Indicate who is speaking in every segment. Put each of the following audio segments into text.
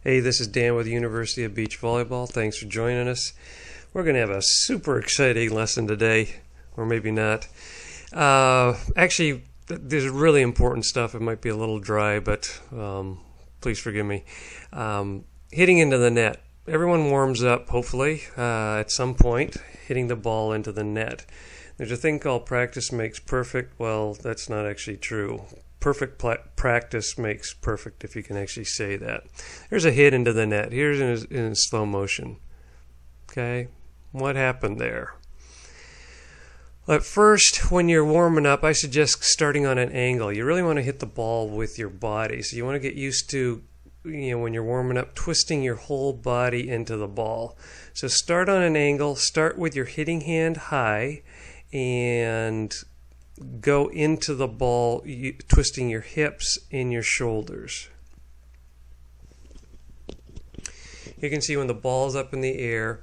Speaker 1: Hey, this is Dan with the University of Beach Volleyball. Thanks for joining us. We're going to have a super exciting lesson today, or maybe not. Actually, there's really important stuff. It might be a little dry, but please forgive me. Hitting into the net. Everyone warms up, hopefully, at some point, hitting the ball into the net. There's a thing called practice makes perfect. Well, that's not actually true. Perfect practice makes perfect, if you can actually say that. There's a hit into the net. Here's in slow motion. Okay, what happened there? At first, when you're warming up, I suggest starting on an angle. You really want to hit the ball with your body. So you want to get used to, when you're warming up, twisting your whole body into the ball. So start on an angle. Start with your hitting hand high and go into the ball, twisting your hips and your shoulders. You can see when the ball's up in the air.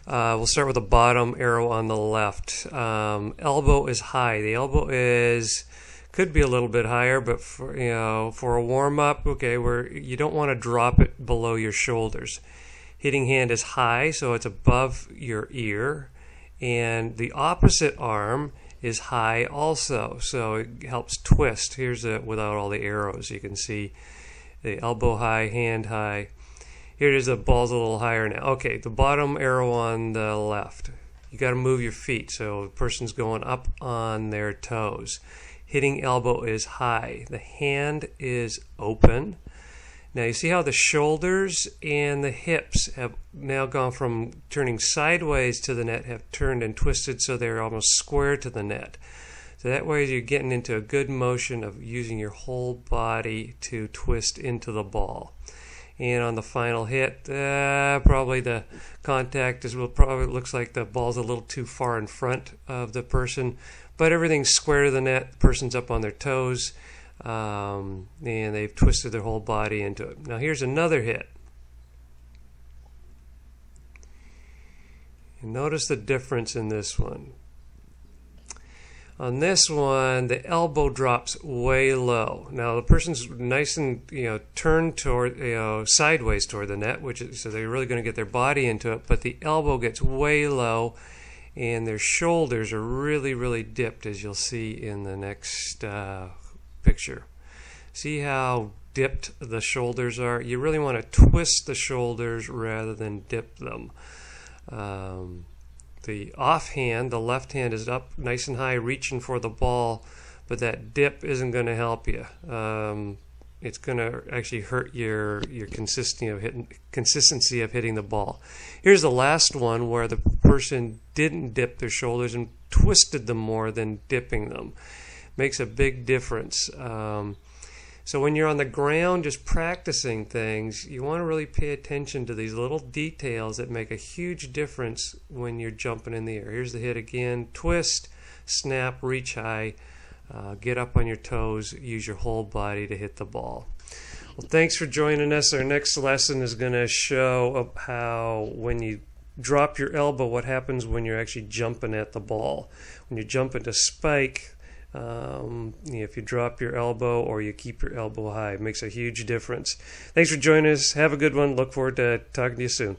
Speaker 1: We'll start with the bottom arrow on the left. Elbow is high. The elbow could be a little bit higher, but for a warm up, okay, where you don't want to drop it below your shoulders. Hitting hand is high, so it's above your ear, and the opposite arm is high also, so it helps twist. Here's without all the arrows. You can see the elbow high, hand high. Here it is, the ball's a little higher now. Okay, the bottom arrow on the left. You got to move your feet, so the person's going up on their toes. Hitting elbow is high. The hand is open. Now you see how the shoulders and the hips have now gone from turning sideways to the net, have turned and twisted so they're almost square to the net. So that way you're getting into a good motion of using your whole body to twist into the ball. And on the final hit, probably the contact probably looks like the ball's a little too far in front of the person, but everything's square to the net. The person's up on their toes. And they've twisted their whole body into it. Now here's another hit. And notice the difference in this one. On this one, the elbow drops way low. Now the person's nice and turned toward sideways toward the net, so they're really going to get their body into it. But the elbow gets way low, and their shoulders are really, really dipped, as you'll see in the next picture. See how dipped the shoulders are? You really want to twist the shoulders rather than dip them. The offhand, the left hand, is up nice and high reaching for the ball, but that dip isn't going to help you. It's going to actually hurt your consistency of hitting the ball. Here's the last one where the person didn't dip their shoulders and twisted them more than dipping them. Makes a big difference. So when you're on the ground just practicing things, you want to really pay attention to these little details that make a huge difference when you're jumping in the air. Here's the hit again. Twist, snap, reach high, get up on your toes, use your whole body to hit the ball. Well, thanks for joining us. Our next lesson is going to show how when you drop your elbow, what happens when you're actually jumping at the ball. When you're jumping to spike, if you drop your elbow or you keep your elbow high, it makes a huge difference. Thanks for joining us. Have a good one. Look forward to talking to you soon.